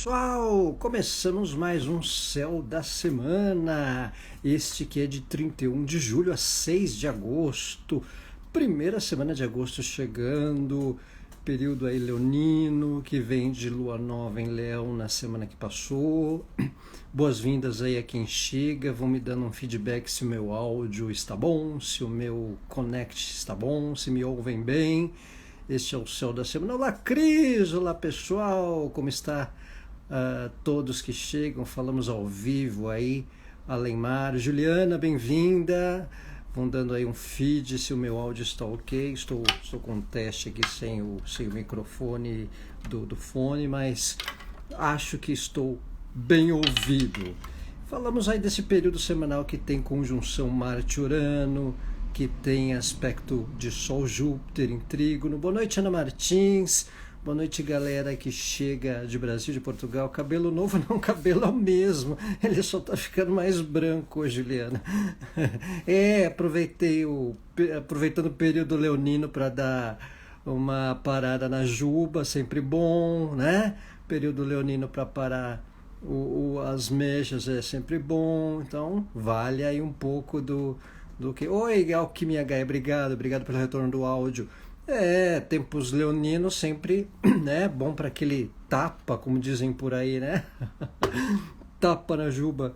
pessoal, começamos mais um Céu da Semana, este que é de 31 de julho a 6 de agosto, primeira semana de agosto chegando, período aí leonino, que vem de lua nova em Leão na semana que passou. Boas-vindas aí a quem chega, vão me dando um feedback se o meu áudio está bom, se o meu connect está bom, se me ouvem bem. Este é o Céu da Semana. Olá, Cris! Olá, pessoal! Como está todos que chegam? Falamos ao vivo aí. Alemar, Juliana, bem-vinda! Vão dando aí um feed se o meu áudio está ok. Estou com um teste aqui sem o microfone do fone, mas acho que estou bem ouvido. Falamos aí desse período semanal que tem conjunção Marte-Urano, que tem aspecto de Sol-Júpiter em trígono. Boa noite, Ana Martins. Boa noite, galera que chega de Brasil, de Portugal. Cabelo novo não, cabelo é o mesmo. Ele só tá ficando mais branco, Juliana. Aproveitando o período leonino para dar uma parada na juba, sempre bom, né? Período leonino para parar as mechas é sempre bom. Então, vale aí um pouco do que... Oi, Alquimia H, obrigado pelo retorno do áudio. Tempos leoninos sempre, né, bom para aquele tapa, como dizem por aí, né? Tapa na juba.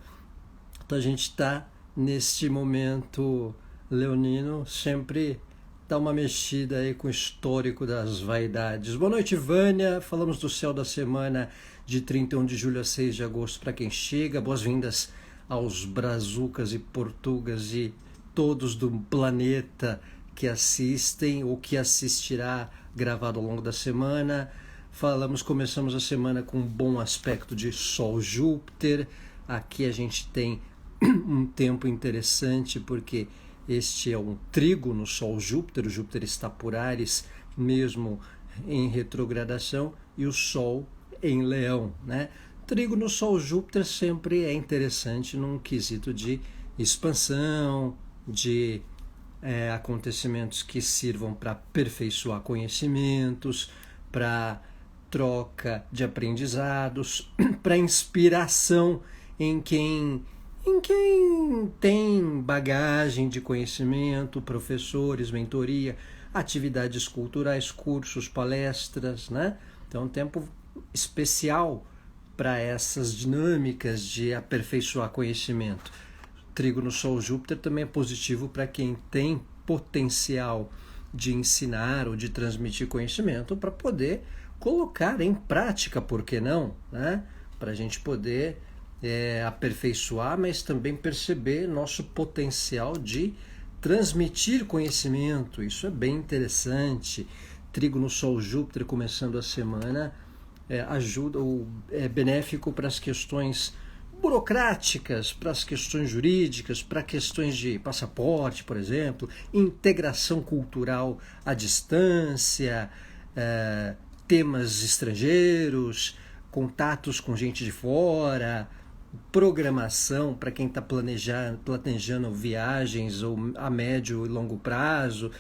Então a gente tá neste momento leonino, sempre dá uma mexida aí com o histórico das vaidades. Boa noite, Vânia. Falamos do Céu da Semana de 31 de julho a 6 de agosto para quem chega. Boas-vindas aos brazucas e portugas e todos do planeta que assistem ou que assistirá gravado ao longo da semana. Começamos a semana com um bom aspecto de Sol-Júpiter. Aqui a gente tem um tempo interessante porque este é um trígono Sol-Júpiter. O Júpiter está por Áries, mesmo em retrogradação, e o Sol em Leão, né? Trígono Sol-Júpiter sempre é interessante num quesito de expansão, de acontecimentos que sirvam para aperfeiçoar conhecimentos, para troca de aprendizados, para inspiração em quem tem bagagem de conhecimento, professores, mentoria, atividades culturais, cursos, palestras, né? Então, um tempo especial para essas dinâmicas de aperfeiçoar conhecimento. Trígono Sol-Júpiter também é positivo para quem tem potencial de ensinar ou de transmitir conhecimento para poder colocar em prática, por que não? Né? Para a gente poder aperfeiçoar, mas também perceber nosso potencial de transmitir conhecimento. Isso é bem interessante. Trígono Sol-Júpiter começando a semana ajuda ou é benéfico para as questões burocráticas, para as questões jurídicas, para questões de passaporte, por exemplo, integração cultural à distância, temas estrangeiros, contatos com gente de fora, programação para quem está planejando viagens ou a médio e longo prazo.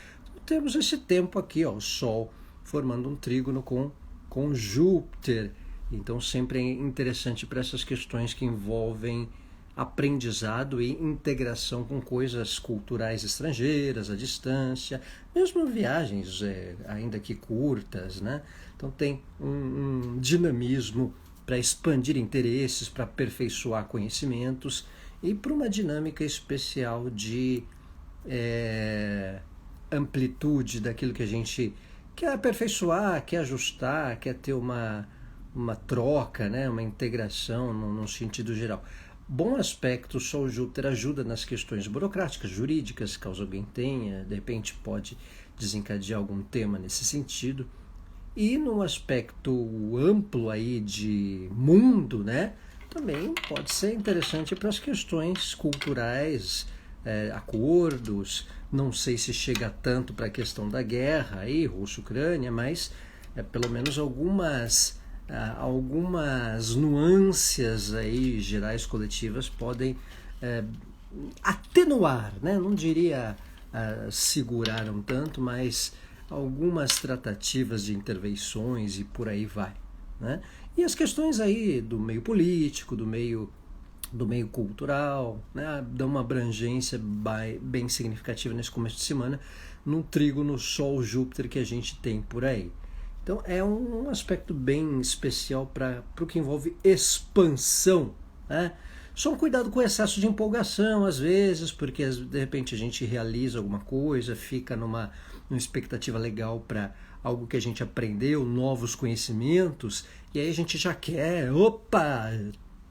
Temos esse tempo aqui, ó, o Sol formando um trígono com Júpiter. Então sempre é interessante para essas questões que envolvem aprendizado e integração com coisas culturais estrangeiras, à distância, mesmo viagens ainda que curtas, né? Então tem um dinamismo para expandir interesses, para aperfeiçoar conhecimentos e para uma dinâmica especial de amplitude daquilo que a gente quer aperfeiçoar, quer ajustar, quer ter uma troca, né? Uma integração no sentido geral. Bom aspecto, Sol-Júpiter ajuda nas questões burocráticas, jurídicas, caso alguém tenha, de repente pode desencadear algum tema nesse sentido. E no aspecto amplo aí de mundo, né? Também pode ser interessante para as questões culturais, acordos. Não sei se chega tanto para a questão da guerra aí, Rússia-Ucrânia, mas pelo menos algumas nuances aí gerais coletivas podem atenuar, né? Não diria segurar um tanto, mas algumas tratativas de intervenções e por aí vai, né? E as questões aí do meio político, do meio cultural, né, dão uma abrangência bem significativa nesse começo de semana no trígono Sol-Júpiter que a gente tem por aí. Então é um aspecto bem especial para o que envolve expansão, né? Só um cuidado com o excesso de empolgação às vezes, porque de repente a gente realiza alguma coisa, fica numa expectativa legal para algo que a gente aprendeu, novos conhecimentos, e aí a gente já quer, opa,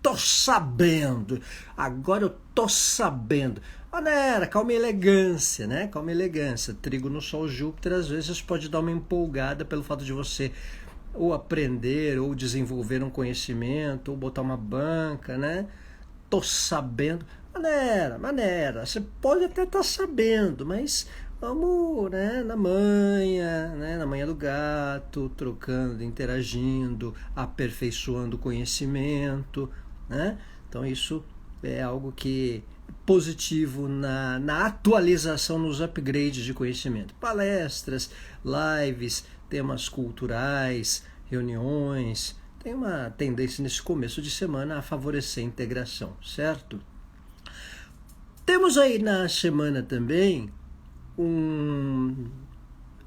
tô sabendo, agora eu tô sabendo. Maneira, calma e elegância, né? Calma e elegância. Trigo no Sol Júpiter às vezes pode dar uma empolgada pelo fato de você ou aprender, ou desenvolver um conhecimento, ou botar uma banca, né? Tô sabendo. Maneira. Você pode até estar sabendo, mas vamos, né? Na manha do gato, trocando, interagindo, aperfeiçoando o conhecimento, né? Então isso é algo que positivo na atualização, nos upgrades de conhecimento. Palestras, lives, temas culturais, reuniões. Tem uma tendência nesse começo de semana a favorecer a integração, certo? Temos aí na semana também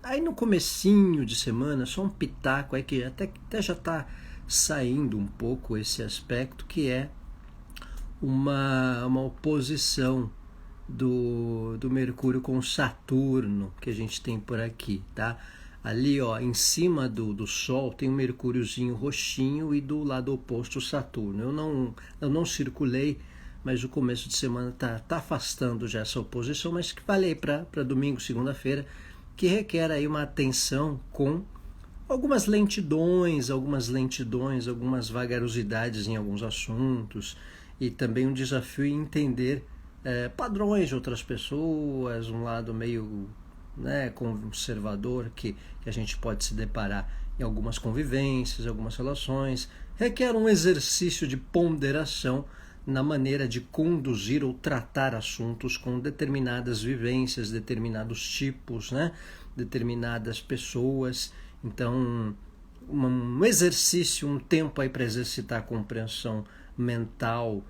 aí no comecinho de semana, só um pitaco aí que até já está saindo um pouco esse aspecto, que é uma oposição do Mercúrio com Saturno que a gente tem por aqui, tá? Ali, ó, em cima do Sol tem um Mercúriozinho roxinho e do lado oposto o Saturno. Eu não circulei, mas o começo de semana tá afastando já essa oposição, mas que vale aí para domingo, segunda-feira, que requer aí uma atenção com algumas lentidões, algumas vagarosidades em alguns assuntos, e também um desafio em entender padrões de outras pessoas, um lado meio, né, conservador que a gente pode se deparar em algumas convivências, algumas relações. Requer um exercício de ponderação na maneira de conduzir ou tratar assuntos com determinadas vivências, determinados tipos, né, determinadas pessoas. Então, um exercício, um tempo aí para exercitar a compreensão mental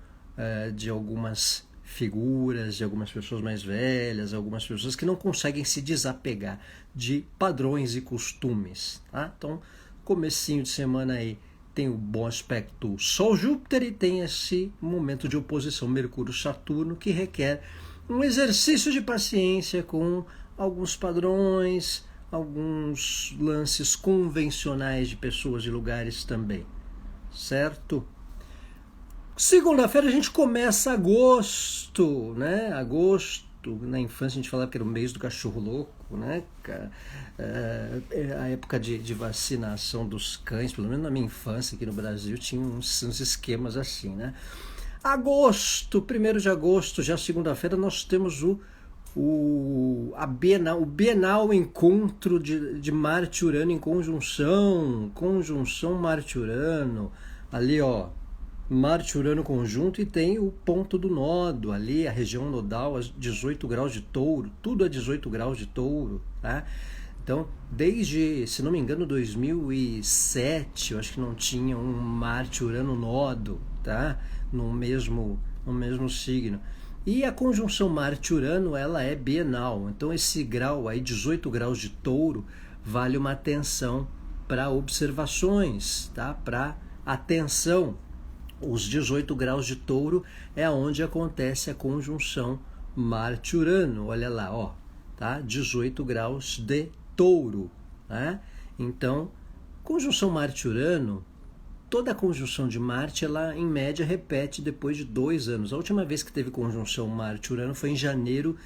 de algumas figuras, de algumas pessoas mais velhas, algumas pessoas que não conseguem se desapegar de padrões e costumes, tá? Então, comecinho de semana aí tem o bom aspecto Sol-Júpiter e tem esse momento de oposição Mercúrio-Saturno que requer um exercício de paciência com alguns padrões, alguns lances convencionais de pessoas e lugares também, certo? Segunda-feira a gente começa agosto, né? Agosto, na infância a gente falava que era o mês do cachorro louco, né? A época de vacinação dos cães, pelo menos na minha infância aqui no Brasil, tinha uns esquemas assim, né? Agosto, 1º de agosto, já segunda-feira, nós temos o Bienal Encontro de Marte-Urano em conjunção Marte-Urano, ali ó, Marte-Urano conjunto, e tem o ponto do nodo ali, a região nodal, a 18 graus de touro, tudo a 18 graus de touro, tá? Então, desde, se não me engano, 2007, eu acho que não tinha um Marte-Urano nodo, tá? No mesmo signo. E a conjunção Marte-Urano, ela é bienal. Então, esse grau aí, 18 graus de touro, vale uma atenção para observações, tá? Para atenção. Os 18 graus de touro é onde acontece a conjunção Marte-Urano. Olha lá, ó, tá? 18 graus de touro, né? Então, conjunção Marte-Urano, toda a conjunção de Marte, ela em média repete depois de 2 anos. A última vez que teve conjunção Marte-Urano foi em janeiro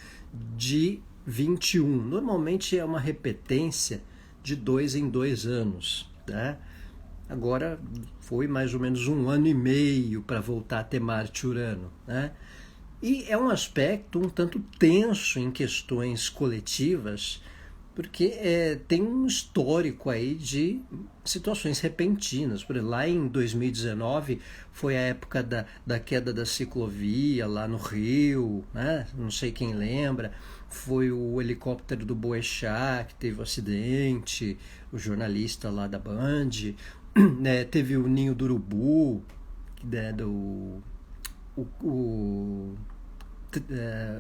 de 21. Normalmente é uma repetência de 2 em 2 anos, tá? Agora foi mais ou menos 1 ano e meio para voltar a ter Marte-Urano, né? E é um aspecto um tanto tenso em questões coletivas, porque tem um histórico aí de situações repentinas. Por exemplo, lá em 2019 foi a época da queda da ciclovia lá no Rio, né? Não sei quem lembra, foi o helicóptero do Boechat que teve um acidente, o jornalista lá da Band. né, teve o Ninho do Urubu, né,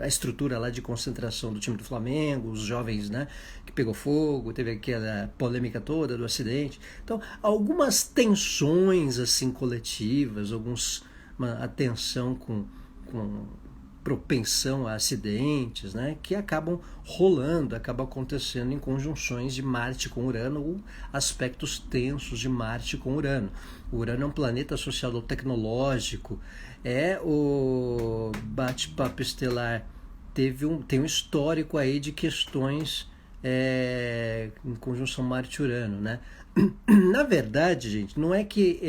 a estrutura lá de concentração do time do Flamengo, os jovens, né, que pegou fogo, teve aquela polêmica toda do acidente. Então, algumas tensões assim coletivas, uma atenção com propensão a acidentes, né, que acabam rolando, acabam acontecendo em conjunções de Marte com Urano ou aspectos tensos de Marte com Urano. O Urano é um planeta associado ao tecnológico, o bate-papo estelar tem um histórico aí de questões em conjunção Marte-Urano, né? Na verdade, gente, não é que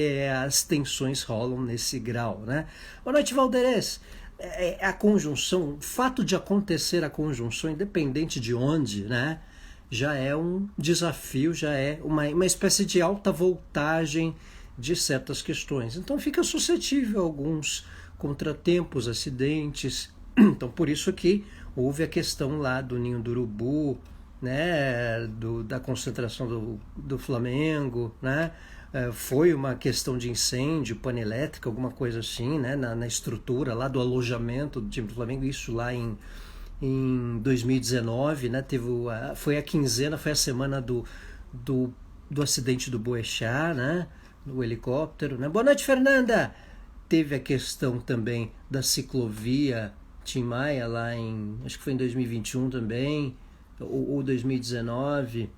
as tensões rolam nesse grau, né? Boa noite, Valderez. A conjunção, o fato de acontecer a conjunção, independente de onde, né, já é um desafio, já é uma espécie de alta voltagem de certas questões. Então fica suscetível a alguns contratempos, acidentes. Então por isso que houve a questão lá do Ninho do Urubu, né, da concentração do Flamengo, né? Foi uma questão de incêndio, pane elétrica, alguma coisa assim, né, na estrutura lá do alojamento do time do Flamengo, isso lá em 2019, né, foi a quinzena, foi a semana do acidente do Boechat, né, do helicóptero, né. Boa noite, Fernanda! Teve a questão também da ciclovia Tim Maia lá acho que foi em 2021 também, ou 2019,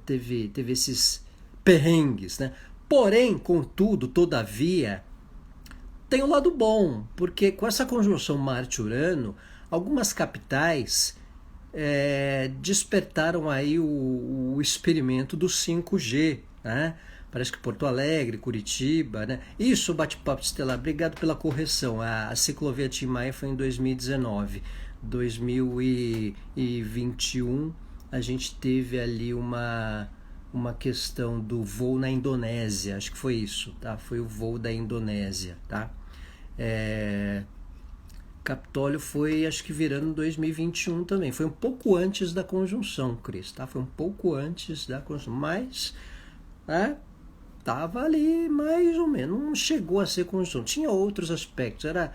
teve esses perrengues, né? Porém, contudo, todavia, tem o lado bom, porque com essa conjunção Marte-Urano, algumas capitais despertaram aí o experimento do 5G, né? Parece que Porto Alegre, Curitiba, né? Isso, bate-papo estelar, obrigado pela correção. A ciclovia Tim Maia foi em 2019. 2021 a gente teve ali uma questão do voo na Indonésia, acho que foi isso, tá? Foi o voo da Indonésia, tá? Capitólio foi, acho que virando 2021 também, foi um pouco antes da conjunção, Cris, tá? Foi um pouco antes da conjunção, mas tava ali mais ou menos, não chegou a ser conjunção, tinha outros aspectos, era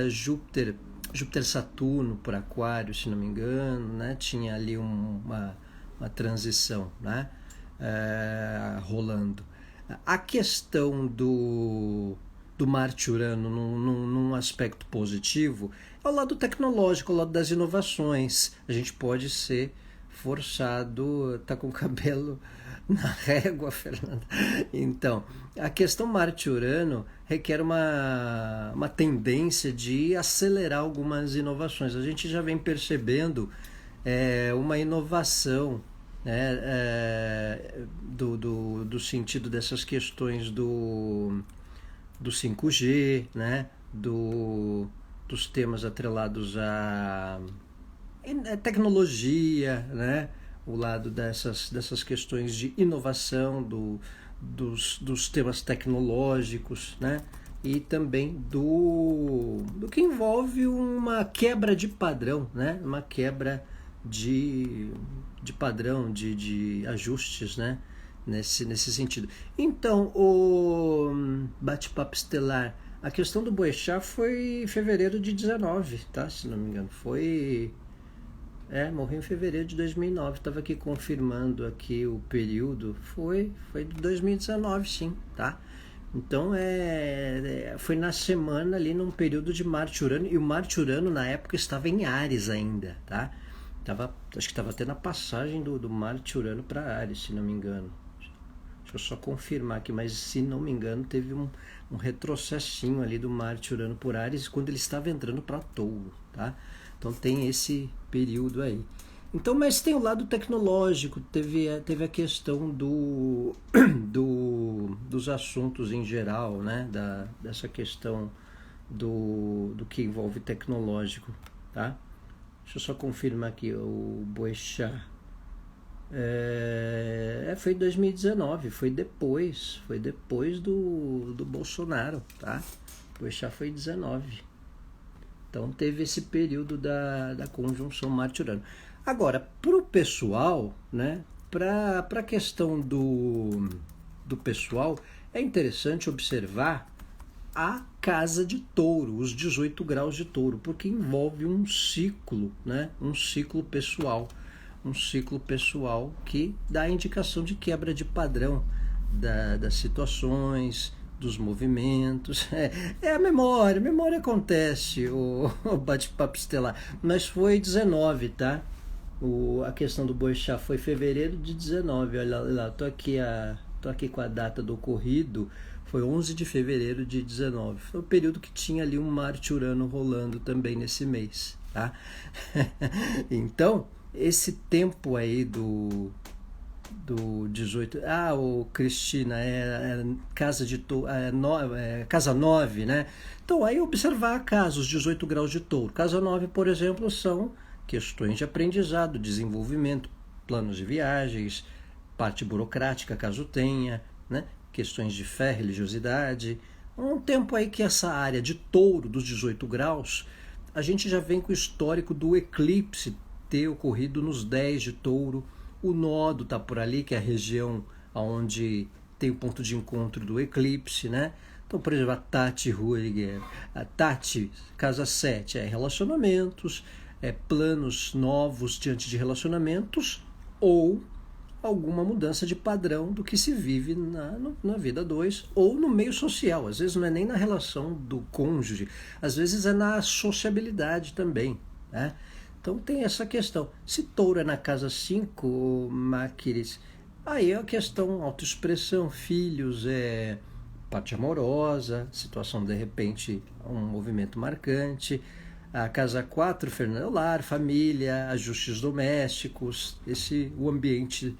Júpiter-Saturno por Aquário, se não me engano, né? Tinha ali uma transição, né? Rolando. A questão do Marte-Urano num aspecto positivo é o lado tecnológico, o lado das inovações. A gente pode ser forçado, tá com o cabelo na régua, Fernanda. Então, a questão Marte-Urano requer uma tendência de acelerar algumas inovações. A gente já vem percebendo uma inovação, né, do sentido dessas questões do 5G, né, dos temas atrelados à tecnologia, né, o lado dessas questões de inovação, dos temas tecnológicos, né, e também do que envolve uma quebra de padrão, né, uma quebra de padrão, de ajustes, né, nesse sentido. Então, o bate-papo estelar, a questão do Boechat foi em fevereiro de 19, tá? Se não me engano, morreu em fevereiro de 2009. Estava aqui confirmando aqui o período, foi de 2019, sim, tá? Então foi na semana ali num período de Marte-Urano, e o Marte-Urano na época estava em Áries ainda, tá? Acho que estava até na passagem do Marte-Urano para Áries, se não me engano. Deixa eu só confirmar aqui, mas se não me engano teve um retrocessinho ali do Marte-Urano por Áries quando ele estava entrando para Touro, tá? Então tem esse período aí. Então, mas tem o lado tecnológico, teve a questão dos assuntos em geral, né? Dessa questão do que envolve tecnológico, tá? Deixa eu só confirmar aqui o Boechat. Foi 2019, foi depois do Bolsonaro, tá? Boechat foi 19. Então teve esse período da conjunção Marte-Urano. Agora, para o pessoal, né? Para a questão do do pessoal, é interessante observar a casa de touro, os 18 graus de touro, porque envolve um ciclo, né? Um ciclo pessoal que dá a indicação de quebra de padrão das situações, dos movimentos. É a memória acontece, o bate-papo estelar. Mas foi 19, tá? A questão do Boechat foi fevereiro de 19. Olha lá, tô aqui com a data do ocorrido. Foi 11 de fevereiro de 19. Foi o período que tinha ali um Marte-Urano rolando também nesse mês, tá? Então, esse tempo aí do 18... Cristina, casa 9, né? Então, aí observar a casa, os 18 graus de touro. Casa 9, por exemplo, são questões de aprendizado, desenvolvimento, planos de viagens, parte burocrática, caso tenha, né? Questões de fé, religiosidade. Um tempo aí que essa área de touro, dos 18 graus, a gente já vem com o histórico do eclipse ter ocorrido nos 10 de touro. O nodo está por ali, que é a região onde tem o ponto de encontro do eclipse, né? Então, por exemplo, a Tati Ruiger, a Tati, casa 7, relacionamentos, planos novos diante de relacionamentos ou alguma mudança de padrão do que se vive na vida 2 ou no meio social. Às vezes não é nem na relação do cônjuge, às vezes é na sociabilidade também, né? Então tem essa questão. Se touro é na casa 5, Maquiris, aí é a questão autoexpressão, filhos, parte amorosa, situação de repente, um movimento marcante. A casa 4, Fernando, lar, família, ajustes domésticos, o ambiente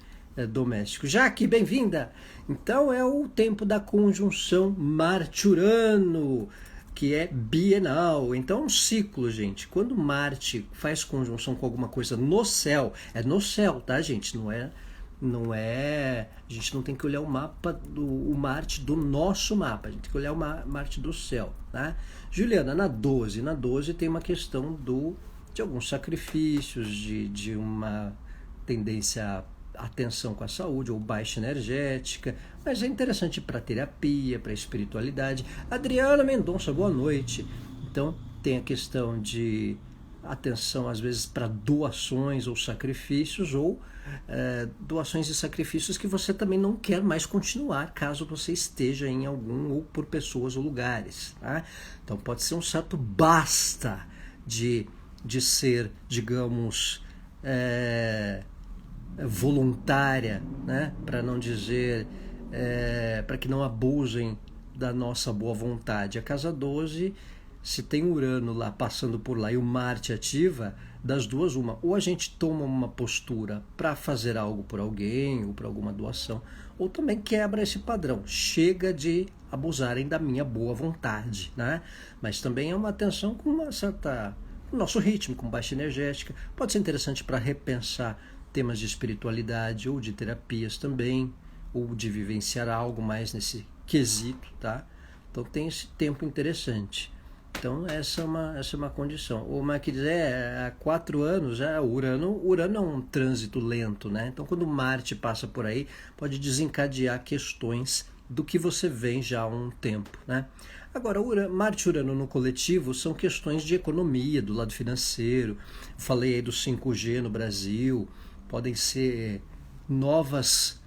doméstico. Jaque, bem-vinda! Então é o tempo da conjunção Marte-Urano, que é bienal. Então é um ciclo, gente. Quando Marte faz conjunção com alguma coisa no céu, é no céu, tá, gente? Não é, a gente não tem que olhar o Marte do nosso mapa, a gente tem que olhar o Marte do céu, tá? Juliana, na 12 tem uma questão de alguns sacrifícios, de uma tendência à atenção com a saúde ou baixa energética, mas é interessante para terapia, para espiritualidade. Adriana Mendonça, boa noite. Então tem a questão de atenção às vezes para doações ou sacrifícios, ou doações e sacrifícios que você também não quer mais continuar caso você esteja em algum ou por pessoas ou lugares, tá? Então pode ser um certo basta de ser, digamos, voluntária, né? Para não dizer, para que não abusem da nossa boa vontade. A casa 12, se tem Urano lá passando por lá e o Marte ativa, das duas uma, ou a gente toma uma postura para fazer algo por alguém ou para alguma doação, ou também quebra esse padrão, chega de abusarem da minha boa vontade, né? Mas também é uma atenção com uma certa, o nosso ritmo, com baixa energética. Pode ser interessante para repensar temas de espiritualidade ou de terapias também, ou de vivenciar algo mais nesse quesito, tá? Então tem esse tempo interessante. Então essa é uma condição. O Maquis há 4 anos, Urano é um trânsito lento, né? Então quando Marte passa por aí, pode desencadear questões do que você vem já há um tempo, né? Agora, Marte e Urano no coletivo são questões de economia, do lado financeiro. Falei aí do 5G no Brasil, podem ser novas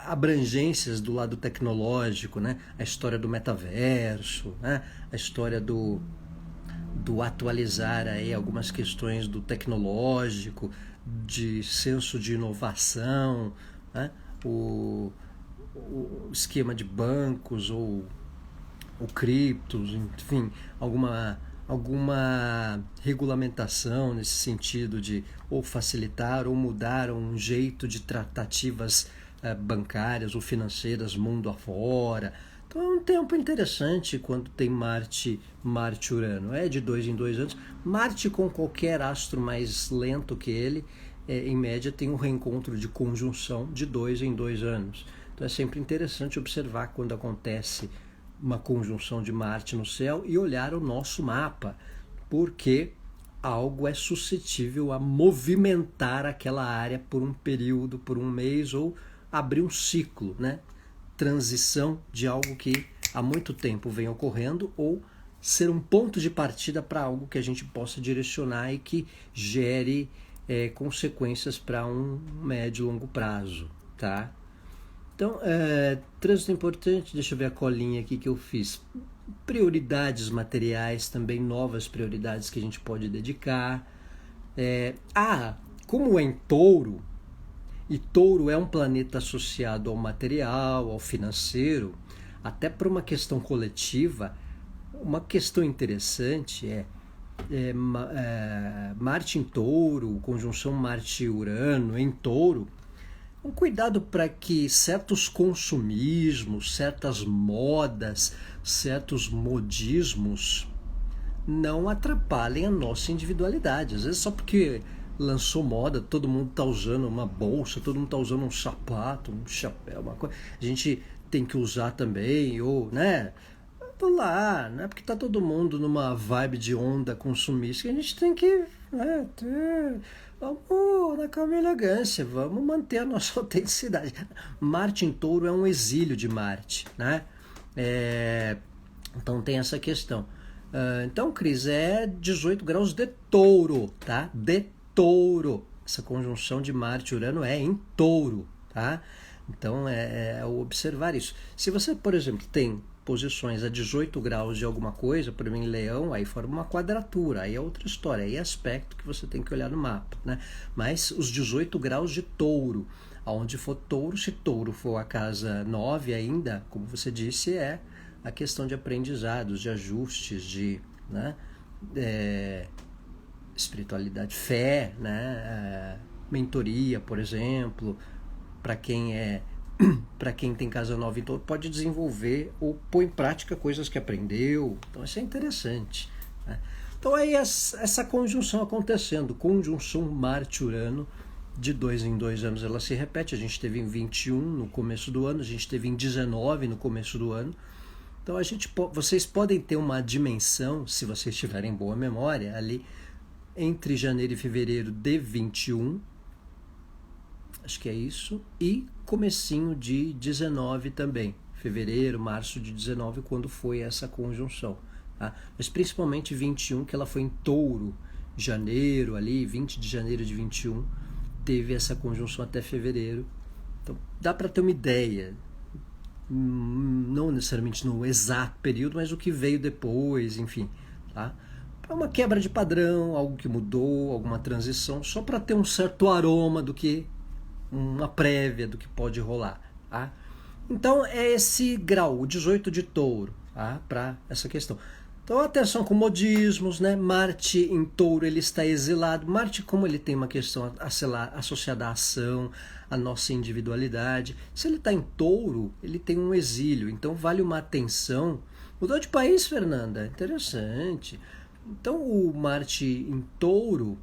abrangências do lado tecnológico, né? A história do metaverso, né? A história do atualizar aí algumas questões do tecnológico, de senso de inovação, né? O esquema de bancos ou criptos, enfim, alguma regulamentação nesse sentido de ou facilitar ou mudar um jeito de tratativas bancárias ou financeiras mundo afora. Então é um tempo interessante quando tem Marte-Urano. É de 2 em 2 anos. Marte com qualquer astro mais lento que ele, em média tem um reencontro de conjunção de 2 em 2 anos. Então é sempre interessante observar quando acontece uma conjunção de Marte no céu e olhar o nosso mapa, porque algo é suscetível a movimentar aquela área por um período, por um mês, ou abrir um ciclo, né? transição de algo que há muito tempo vem ocorrendo ou ser um ponto de partida para algo que a gente possa direcionar e que gere consequências para um médio e longo prazo, tá? Então, trânsito importante, deixa eu ver a colinha aqui que eu fiz. Prioridades materiais, também novas prioridades que a gente pode dedicar. Como é em Touro, e Touro é um planeta associado ao material, ao financeiro, até para uma questão coletiva, uma questão interessante Marte em Touro, conjunção Marte-Urano em Touro, um cuidado para que certos consumismos, certas modas, certos modismos não atrapalhem a nossa individualidade. Às vezes só porque lançou moda, todo mundo está usando uma bolsa, todo mundo está usando um sapato, um chapéu, uma coisa, a gente tem que usar também, ou, né? Vamos lá, não é porque está todo mundo numa vibe de onda consumista que a gente tem que, né, vamos na calma e elegância, vamos manter a nossa autenticidade. Marte em Touro é um exílio de Marte, né? Então tem essa questão. Então, Cris, 18 graus de Touro, tá? De Touro. Essa conjunção de Marte e Urano é em Touro, tá? Então, observar isso. Se você, por exemplo, tem posições a 18 graus de alguma coisa, por exemplo, em Leão, aí forma uma quadratura, aí é outra história, aí é aspecto que você tem que olhar no mapa, né? Mas os 18 graus de Touro, aonde for Touro, se Touro for a casa 9 ainda, como você disse, é a questão de aprendizados, de ajustes, de, né, espiritualidade, fé, né, mentoria, por exemplo, para quem tem casa nova em Touro, pode desenvolver ou pôr em prática coisas que aprendeu. Então isso é interessante, né? Então aí essa conjunção acontecendo, conjunção Marte-Urano, de 2 em 2 anos ela se repete. A gente teve em 21 no começo do ano, a gente teve em 19 no começo do ano. Então vocês podem ter uma dimensão, se vocês tiverem boa memória, ali entre janeiro e fevereiro de 21, acho que é isso, e comecinho de 19 também, fevereiro, março de 19, quando foi essa conjunção, tá? Mas principalmente 21, que ela foi em Touro, janeiro ali, 20 de janeiro de 21, teve essa conjunção até fevereiro. Então dá para ter uma ideia, não necessariamente no exato período, mas o que veio depois, enfim, tá? É uma quebra de padrão, algo que mudou, alguma transição, só para ter um certo aroma do que, uma prévia do que pode rolar, tá? Então é esse grau, o 18 de Touro, tá? Para essa questão. Então atenção com modismos, né? Marte em Touro, ele está exilado. Marte, como ele tem uma questão associada à ação, à nossa individualidade, se ele está em Touro, ele tem um exílio, então vale uma atenção. Mudou de país, Fernanda? Interessante. Então o Marte em Touro,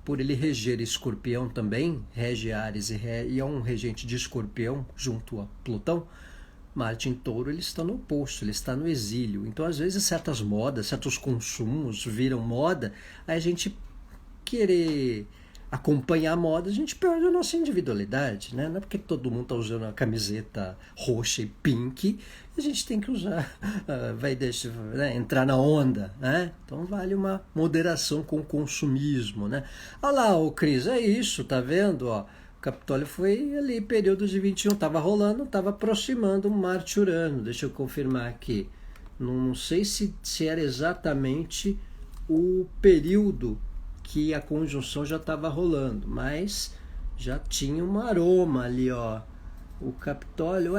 por ele reger Escorpião também, rege Áries e é um regente de Escorpião junto a Plutão, Marte em Touro, ele está no oposto, ele está no exílio. Então, às vezes, certas modas, certos consumos viram moda, aí a gente querer acompanhar a moda, a gente perde a nossa individualidade, né? Não é porque todo mundo está usando a camiseta roxa e pink, a gente tem que usar, vai deixar, né, entrar na onda, né? Então vale uma moderação com o consumismo, né? Olha lá, ô Cris, é isso, tá vendo? Ó, o Capitólio foi ali, período de 21, estava rolando, estava aproximando Marte-Urano. Deixa eu confirmar aqui. Não sei se era exatamente o período que a conjunção já estava rolando, mas já tinha um aroma ali, ó. O Capitólio,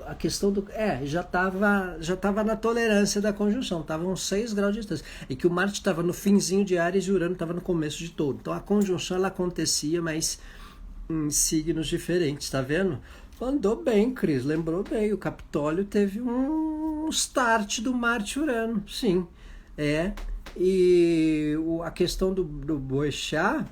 a questão do... já estava na tolerância da conjunção, estava uns 6 graus de distância. E que o Marte estava no finzinho de Áries e o Urano estava no começo de Touro. Então a conjunção ela acontecia, mas em signos diferentes, tá vendo? Andou bem, Cris, lembrou bem. O Capitólio teve um start do Marte e Urano, sim. E a questão do Boechat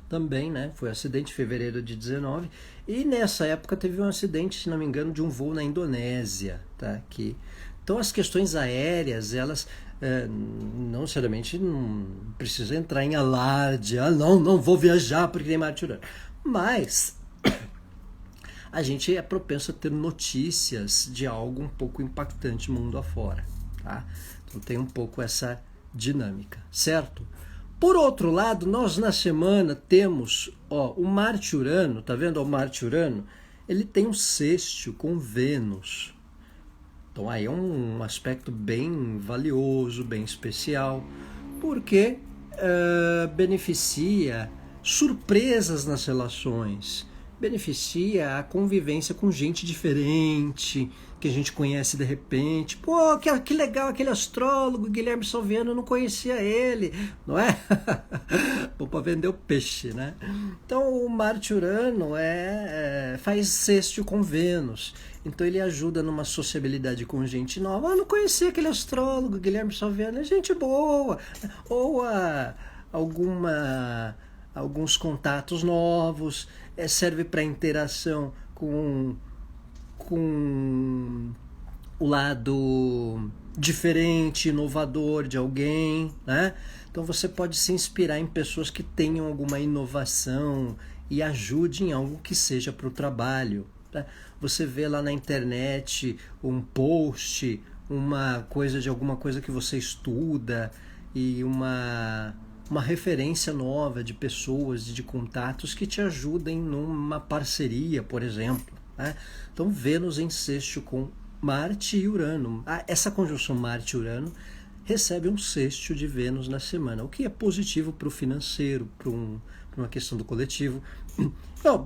também, né? Foi um acidente em fevereiro de 19. E nessa época teve um acidente, se não me engano, de um voo na Indonésia, tá? Aqui. Então as questões aéreas, elas não necessariamente não precisa entrar em alarde, não vou viajar porque tem Marte e Urano. Mas a gente é propenso a ter notícias de algo um pouco impactante mundo afora, tá? Então tem um pouco essa dinâmica, certo? Por outro lado, nós na semana temos o Marte-Urano, tá vendo? O Marte-Urano, ele tem um sextil com Vênus. Então aí é um aspecto bem valioso, bem especial, porque beneficia surpresas nas relações, beneficia a convivência com gente diferente, que a gente conhece de repente. Pô, que legal aquele astrólogo, Guilherme Salviano, eu não conhecia ele, não é? Bom, para vender o peixe, né? Então o Marte-Urano faz sextil com Vênus, então ele ajuda numa sociabilidade com gente nova. Não conhecia aquele astrólogo, Guilherme Salviano, é gente boa. Ou alguns contatos novos, serve para interação com o lado diferente, inovador de alguém, né? Então você pode se inspirar em pessoas que tenham alguma inovação e ajudem em algo que seja para o trabalho, né? Você vê lá na internet um post, uma coisa de alguma coisa que você estuda e uma referência nova de pessoas, de contatos que te ajudem numa parceria, por exemplo, né? Então Vênus em sextil com Marte e Urano. Essa conjunção Marte-Urano recebe um sextil de Vênus na semana, o que é positivo para o financeiro, para uma questão do coletivo.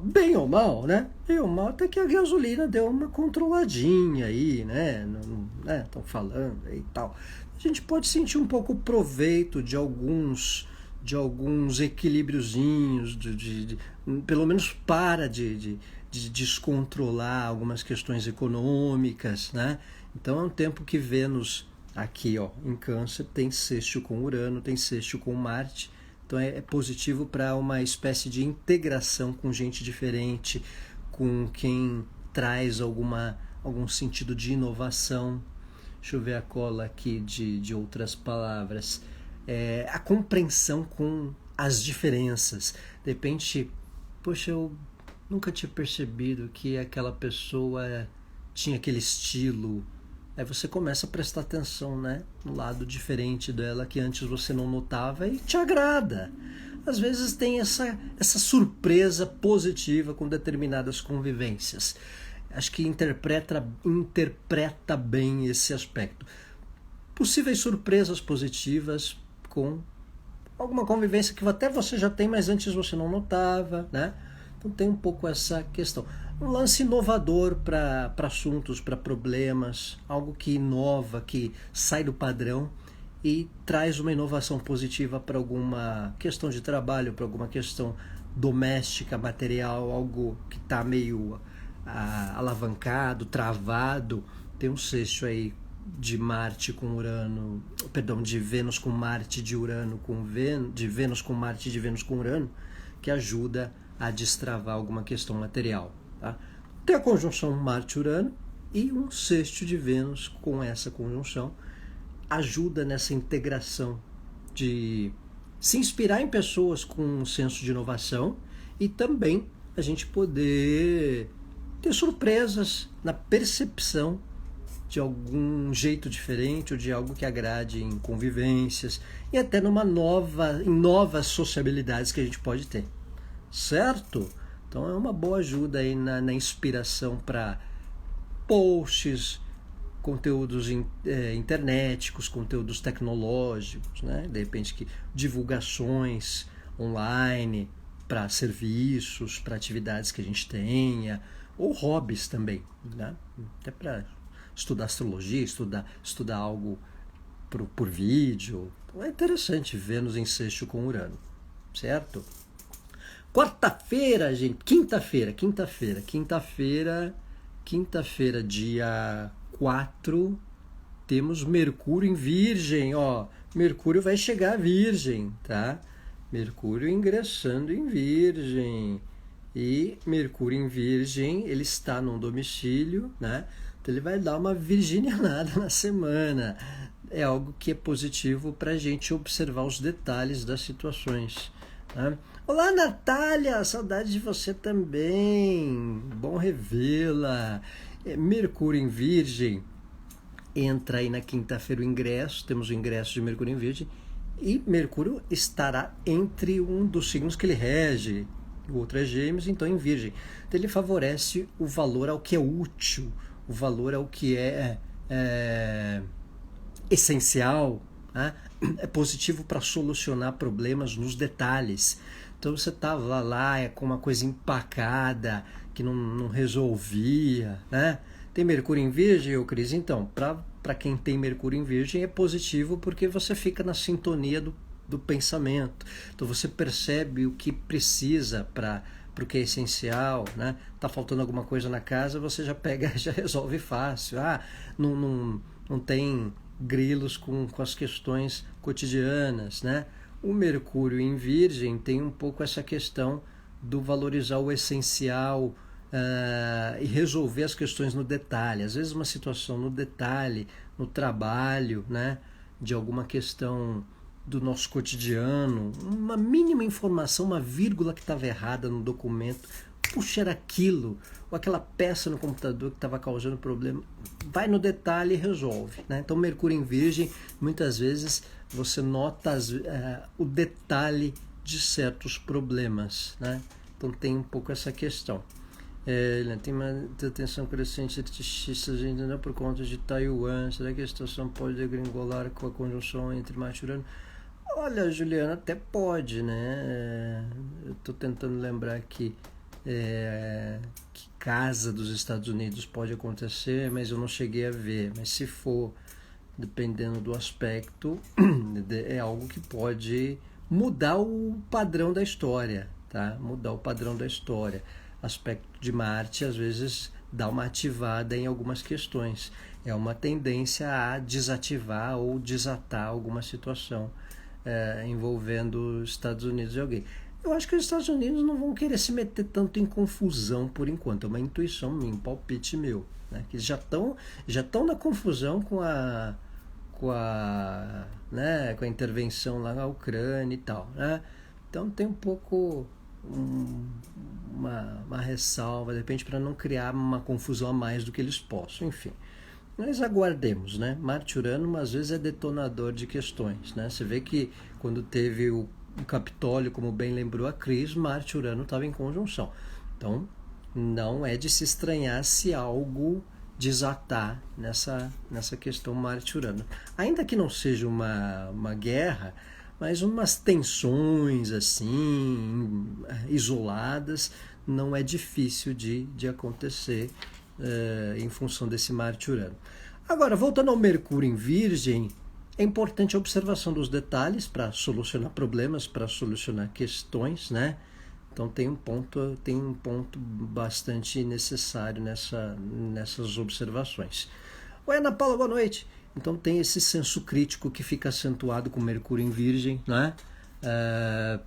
Bem ou mal, né? Bem ou mal, até que a gasolina deu uma controladinha aí, né? Estão falando aí e tal. A gente pode sentir um pouco o proveito de alguns equilíbriozinhos, pelo menos para de descontrolar algumas questões econômicas, né? Então é um tempo que Vênus aqui, em Câncer, tem sextil com Urano, tem sextil com Marte. Então é positivo para uma espécie de integração com gente diferente, com quem traz algum sentido de inovação. Deixa eu ver a cola aqui de outras palavras. A compreensão com as diferenças. De repente, poxa, eu nunca tinha percebido que aquela pessoa tinha aquele estilo. Aí você começa a prestar atenção, né, no lado diferente dela que antes você não notava e te agrada. Às vezes tem essa surpresa positiva com determinadas convivências. Acho que interpreta bem esse aspecto. Possíveis surpresas positivas com alguma convivência que até você já tem, mas antes você não notava, né? Então tem um pouco essa questão. Um lance inovador para assuntos, para problemas, algo que inova, que sai do padrão e traz uma inovação positiva para alguma questão de trabalho, para alguma questão doméstica, material, algo que está meio alavancado, travado. Tem um sextil aí de Marte com Urano, perdão, de Vênus com Marte, de Urano com Vênus, de Vênus com Marte, de Vênus com Urano, que ajuda a destravar alguma questão material, tá? Tem a conjunção Marte-Urano e um sextil de Vênus com essa conjunção ajuda nessa integração de se inspirar em pessoas com um senso de inovação e também a gente poder ter surpresas na percepção de algum jeito diferente ou de algo que agrade em convivências e até em novas sociabilidades que a gente pode ter, certo? Então é uma boa ajuda aí na inspiração para posts, conteúdos internéticos, conteúdos tecnológicos, né? De repente divulgações online para serviços, para atividades que a gente tenha, ou hobbies também, né? Até para estudar astrologia, estudar algo por vídeo. Então é interessante Vênus em sextil com Urano, certo? Quarta-feira, gente, quinta-feira, dia 4, temos Mercúrio em Virgem, Mercúrio vai chegar a Virgem, tá? Mercúrio ingressando em Virgem. E Mercúrio em Virgem, ele está num domicílio, né? Então ele vai dar uma virginianada na semana. É algo que é positivo para a gente observar os detalhes das situações, né? Olá, Natália, saudade de você também. Bom revê-la. Mercúrio em Virgem, entra aí na quinta-feira o ingresso, temos o ingresso de Mercúrio em Virgem, e Mercúrio estará entre um dos signos que ele rege, o outro é Gêmeos, então em Virgem. Então ele favorece o valor ao que é útil, o valor ao que é essencial, né? É positivo para solucionar problemas nos detalhes. Então você estava lá com uma coisa empacada, que não resolvia, né? Tem Mercúrio em Virgem, ô Cris? Então, para quem tem Mercúrio em Virgem é positivo porque você fica na sintonia do pensamento. Então você percebe o que precisa para o que é essencial, né? Tá faltando alguma coisa na casa, você já pega e já resolve fácil. Não tem grilos com as questões cotidianas, né? O Mercúrio em Virgem tem um pouco essa questão do valorizar o essencial, e resolver as questões no detalhe. Às vezes uma situação no detalhe, no trabalho, né, de alguma questão do nosso cotidiano, uma mínima informação, uma vírgula que estava errada no documento, puxa, era aquilo, ou aquela peça no computador que estava causando problema, vai no detalhe e resolve, né? Então Mercúrio em Virgem, muitas vezes você nota o detalhe de certos problemas, né? Então tem um pouco essa questão. Tem uma tensão crescente entre xistas ainda por conta de Taiwan. Será que a situação pode degringolar com a conjunção entre Marte e Urano? Olha, Juliana, até pode, né? Eu estou tentando lembrar aqui que casa dos Estados Unidos pode acontecer, mas eu não cheguei a ver. Mas se for, dependendo do aspecto, é algo que pode mudar o padrão da história, tá? Mudar o padrão da história. Aspecto de Marte às vezes dá uma ativada em algumas questões. É uma tendência a desativar ou desatar alguma situação envolvendo os Estados Unidos e alguém. Eu acho que os Estados Unidos não vão querer se meter tanto em confusão por enquanto. É uma intuição minha, um palpite meu, né? Que já estão na confusão com a intervenção lá na Ucrânia e tal, né? Então tem um pouco uma ressalva, de repente, para não criar uma confusão a mais do que eles possam, enfim. Nós aguardemos, né? Marte e Urano, às vezes, é detonador de questões, né? Você vê que quando teve o Capitólio, como bem lembrou a Cris, Marte e Urano estavam em conjunção. Então, não é de se estranhar se algo desatar nessa questão Marte e Urano. Ainda que não seja uma guerra, mas umas tensões assim, isoladas, não é difícil de acontecer em função desse Marte e Urano. Agora, voltando ao Mercúrio em Virgem, é importante a observação dos detalhes para solucionar problemas, para solucionar questões, né? Então tem um ponto bastante necessário nessas observações. Oi, Ana Paula, boa noite. Então tem esse senso crítico que fica acentuado com Mercúrio em Virgem, né? É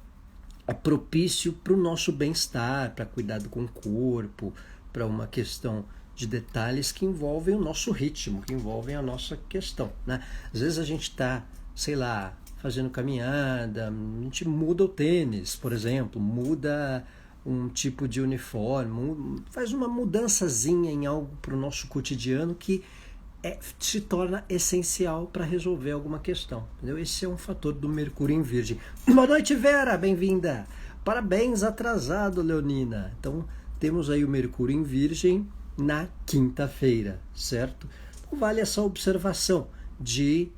propício para o nosso bem-estar, para cuidado com o corpo, para uma questão de detalhes que envolvem o nosso ritmo, que envolvem a nossa questão, né? Às vezes a gente está, sei lá, fazendo caminhada, a gente muda o tênis, por exemplo, muda um tipo de uniforme, faz uma mudançazinha em algo para o nosso cotidiano que se torna essencial para resolver alguma questão, entendeu? Esse é um fator do Mercúrio em Virgem. Boa noite, Vera, bem-vinda. Parabéns, atrasado, Leonina. Então, temos aí o Mercúrio em Virgem na quinta-feira, certo? Então, vale essa observação de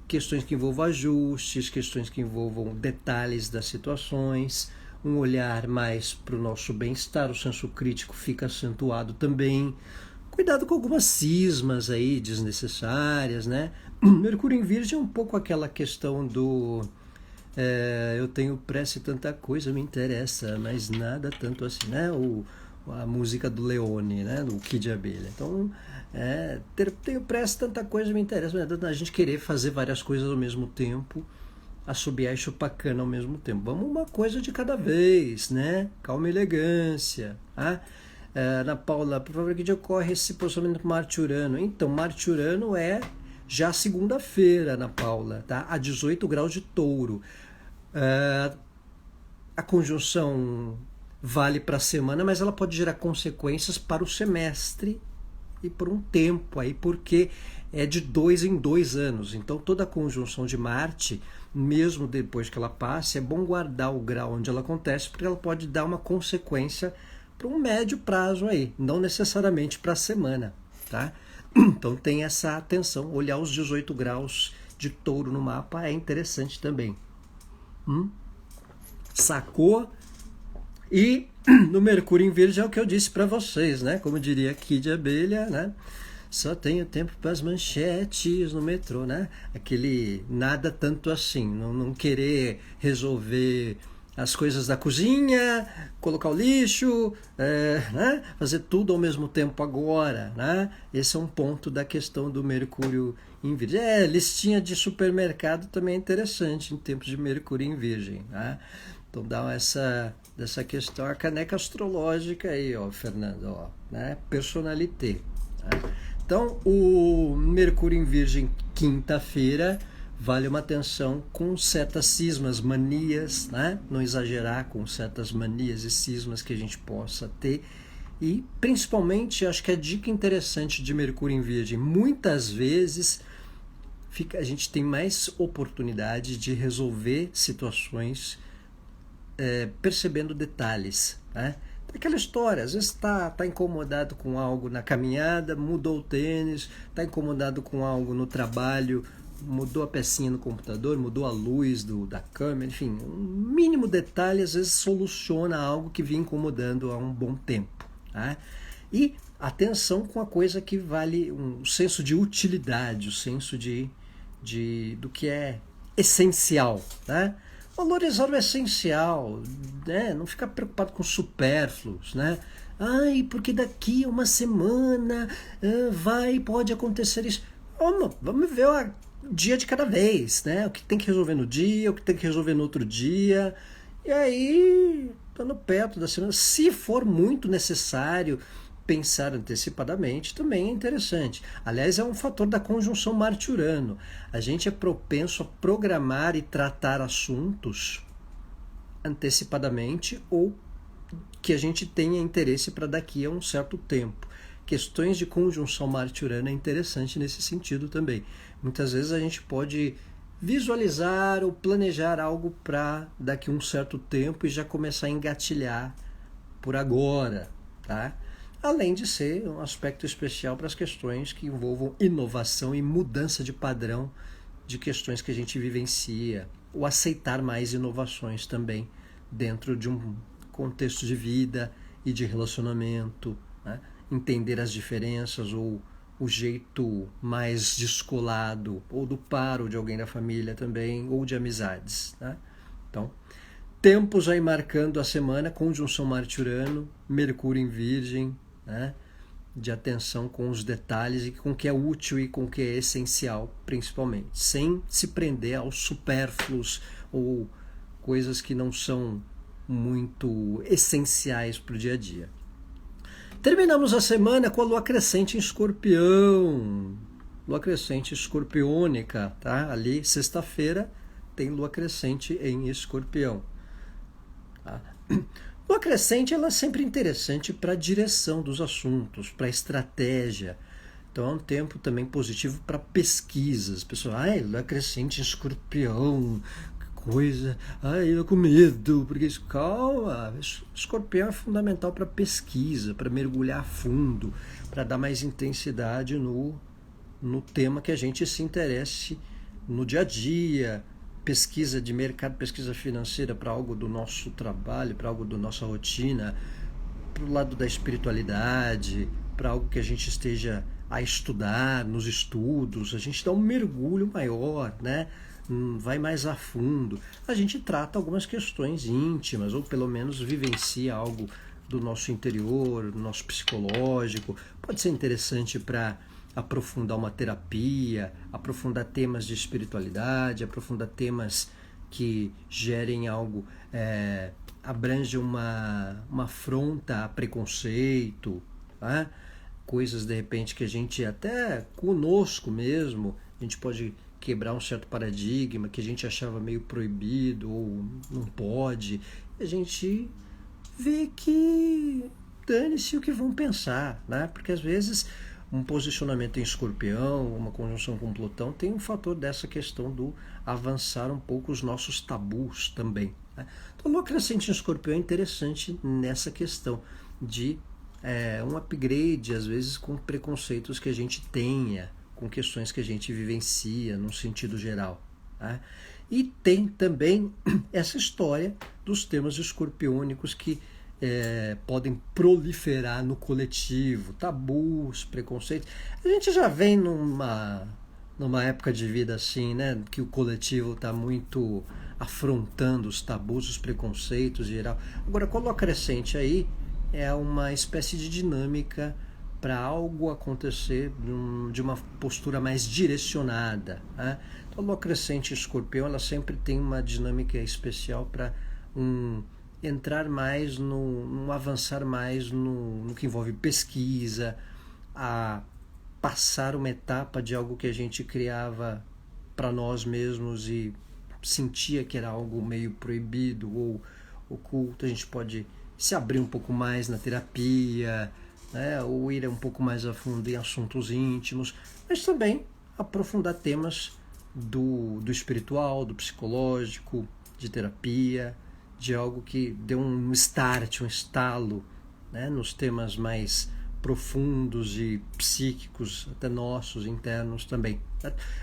questões que envolvam ajustes, questões que envolvam detalhes das situações, um olhar mais para o nosso bem-estar, o senso crítico fica acentuado também. Cuidado com algumas cismas aí desnecessárias, né? Mercúrio em Virgem é um pouco aquela questão do eu tenho pressa e tanta coisa me interessa, mas nada tanto assim, né? A música do Leone, né? Do Kid Abelha. Então, tenho pressa e tanta coisa me interessa, mas a gente querer fazer várias coisas ao mesmo tempo, assobiar e chupar cana ao mesmo tempo. Vamos uma coisa de cada vez, né? Calma e elegância, tá? Ana Paula, por favor, que dia ocorre esse posicionamento Marte-Urano? Então, Marte-Urano é já segunda-feira, Ana Paula, tá? A 18 graus de Touro. a conjunção vale para a semana, mas ela pode gerar consequências para o semestre e por um tempo aí, porque é de 2 em 2 anos. Então toda a conjunção de Marte, mesmo depois que ela passe, é bom guardar o grau onde ela acontece, porque ela pode dar uma consequência para um médio prazo aí, não necessariamente para a semana, tá? Então tem essa atenção, olhar os 18 graus de Touro no mapa é interessante também. Sacou? E no Mercúrio em Virgem é o que eu disse para vocês, né? Como diria Kid Abelha, né? Só tenho tempo para as manchetes no metrô, né? Aquele nada tanto assim, não querer resolver as coisas da cozinha, colocar o lixo, né? Fazer tudo ao mesmo tempo agora, né? Esse é um ponto da questão do Mercúrio em Virgem. Listinha de supermercado também é interessante em tempos de Mercúrio em Virgem, né? Então dá dessa questão, a caneca astrológica aí, ó, Fernando, ó, né? Personalité. Né? Então, o Mercúrio em Virgem, quinta-feira, vale uma atenção com certas cismas, manias, né? Não exagerar com certas manias e cismas que a gente possa ter. E, principalmente, acho que a dica interessante de Mercúrio em Virgem, muitas vezes a gente tem mais oportunidade de resolver situações percebendo detalhes, né? Aquela história, às vezes está incomodado com algo na caminhada, mudou o tênis, está incomodado com algo no trabalho, mudou a pecinha no computador, mudou a luz da câmera, enfim, um mínimo detalhe às vezes soluciona algo que vinha incomodando há um bom tempo. Tá? E atenção com a coisa que vale um senso de utilidade, o senso do que é essencial, né? Valorizar o essencial, né? Não ficar preocupado com supérfluos, né? Porque daqui a uma semana pode acontecer isso. Vamos ver o dia de cada vez, né? O que tem que resolver no dia, o que tem que resolver no outro dia. E aí, estando perto da semana, se for muito necessário pensar antecipadamente, também é interessante. Aliás, é um fator da conjunção Marte-Urano. A gente é propenso a programar e tratar assuntos antecipadamente ou que a gente tenha interesse para daqui a um certo tempo. Questões de conjunção Marte-Urano é interessante nesse sentido também. Muitas vezes a gente pode visualizar ou planejar algo para daqui a um certo tempo e já começar a engatilhar por agora, tá? Além de ser um aspecto especial para as questões que envolvam inovação e mudança de padrão de questões que a gente vivencia, ou aceitar mais inovações também dentro de um contexto de vida e de relacionamento, né? Entender as diferenças ou o jeito mais descolado, ou do paro de alguém da família também, ou de amizades. Né? Então, tempos aí marcando a semana, conjunção Marte-Urano, Mercúrio em Virgem, né? De atenção com os detalhes e com o que é útil e com o que é essencial, principalmente, sem se prender aos supérfluos ou coisas que não são muito essenciais para o dia a dia. Terminamos a semana com a lua crescente em Escorpião, lua crescente escorpiônica, tá? Ali, sexta-feira, tem lua crescente em Escorpião. Tá? Lua crescente ela é sempre interessante para a direção dos assuntos, para a estratégia. Então é um tempo também positivo para pesquisas. Pessoal, lua crescente em Escorpião, que coisa, eu com medo, porque isso, calma. Escorpião é fundamental para pesquisa, para mergulhar a fundo, para dar mais intensidade no tema que a gente se interesse no dia a dia. Pesquisa de mercado, pesquisa financeira para algo do nosso trabalho, para algo da nossa rotina, para o lado da espiritualidade, para algo que a gente esteja a estudar nos estudos, a gente dá um mergulho maior, né? Vai mais a fundo. A gente trata algumas questões íntimas, ou pelo menos vivencia algo do nosso interior, do nosso psicológico. Pode ser interessante para aprofundar uma terapia, aprofundar temas de espiritualidade, aprofundar temas que gerem algo, abrange uma afronta a preconceito, tá? Coisas de repente que a gente até conosco mesmo, a gente pode quebrar um certo paradigma que a gente achava meio proibido ou não pode. a gente vê que dane-se o que vão pensar, né? Porque às vezes um posicionamento em Escorpião, uma conjunção com Plutão, tem um fator dessa questão do avançar um pouco os nossos tabus também, né? Então, Lua crescente em Escorpião é interessante nessa questão de um upgrade, às vezes, com preconceitos que a gente tenha, com questões que a gente vivencia, num sentido geral, né? E tem também essa história dos temas escorpiônicos que podem proliferar no coletivo, tabus, preconceitos. A gente já vem numa época de vida assim, né, que o coletivo está muito afrontando os tabus, os preconceitos em geral. Agora, com a Lua crescente aí, é uma espécie de dinâmica para algo acontecer de uma postura mais direcionada, né? Então, a Lua crescente em Escorpião, ela sempre tem uma dinâmica especial para entrar mais avançar mais no que envolve pesquisa, a passar uma etapa de algo que a gente criava para nós mesmos e sentia que era algo meio proibido ou oculto. A gente pode se abrir um pouco mais na terapia, né, ou ir um pouco mais a fundo em assuntos íntimos, mas também aprofundar temas do espiritual, do psicológico, de terapia, de algo que deu um start, um estalo, né, nos temas mais profundos e psíquicos, até nossos, internos também.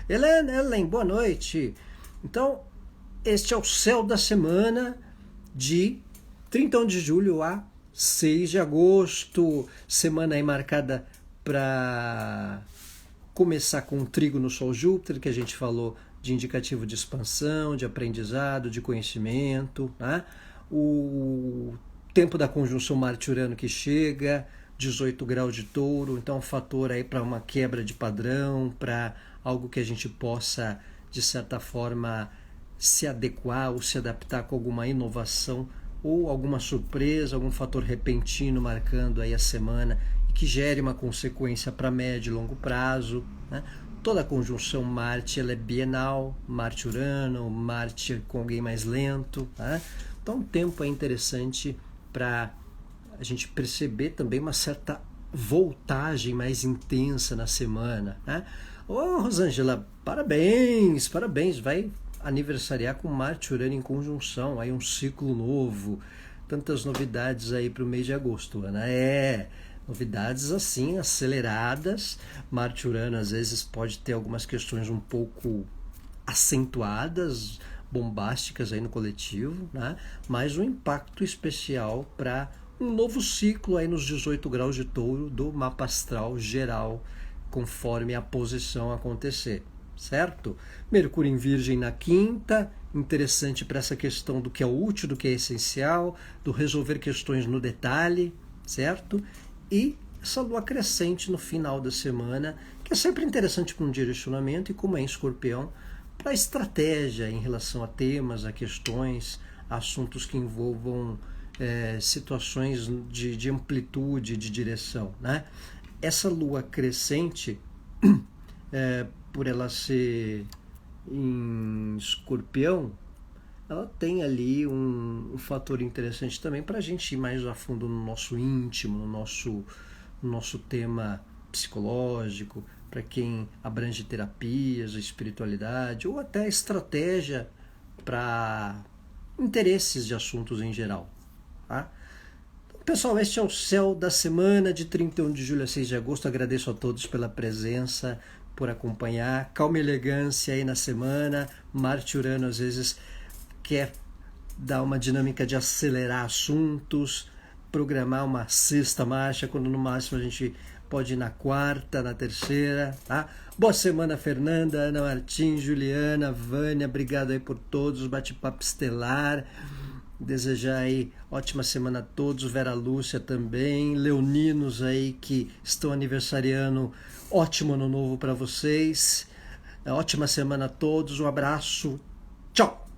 Ellen, boa noite. Então, este é o céu da semana de 31 de julho a 6 de agosto, semana aí marcada para começar com o trígono Sol-Júpiter, que a gente falou de indicativo de expansão, de aprendizado, de conhecimento, né? O tempo da conjunção Marte-Urano que chega, 18 graus de Touro, então um fator aí para uma quebra de padrão, para algo que a gente possa, de certa forma, se adequar ou se adaptar com alguma inovação ou alguma surpresa, algum fator repentino marcando aí a semana e que gere uma consequência para médio e longo prazo, né? Toda a conjunção Marte ela é bienal, Marte-Urano, Marte com alguém mais lento, né? Então o tempo é interessante para a gente perceber também uma certa voltagem mais intensa na semana, né? Ô, Rosângela, parabéns, vai aniversariar com Marte-Urano em conjunção, aí um ciclo novo, tantas novidades aí para o mês de agosto, né? Novidades assim, aceleradas. Marte-Urano às vezes pode ter algumas questões um pouco acentuadas, bombásticas aí no coletivo, né? Mas um impacto especial para um novo ciclo aí nos 18 graus de Touro do mapa astral geral, conforme a posição acontecer, certo? Mercúrio em Virgem na quinta, interessante para essa questão do que é útil, do que é essencial, do resolver questões no detalhe, certo? E essa lua crescente no final da semana, que é sempre interessante para um direcionamento e como é em Escorpião, para estratégia em relação a temas, a questões, a assuntos que envolvam situações de amplitude, de direção, né? Essa lua crescente, por ela ser em Escorpião, ela tem ali um fator interessante também para a gente ir mais a fundo no nosso íntimo, no nosso tema psicológico, para quem abrange terapias, espiritualidade ou até estratégia para interesses de assuntos em geral, tá? Então, pessoal, este é o céu da semana de 31 de julho a 6 de agosto. Agradeço a todos pela presença, por acompanhar. Calma e elegância aí na semana. Marte-Urano às vezes quer dar uma dinâmica de acelerar assuntos, programar uma sexta marcha, quando no máximo a gente pode ir na quarta, na terceira, tá? Boa semana, Fernanda, Ana Martins, Juliana, Vânia, obrigado aí por todos, bate-papo estelar. Desejar aí ótima semana a todos, Vera Lúcia também, leoninos aí que estão aniversariando, ótimo ano novo para vocês, ótima semana a todos, um abraço, tchau!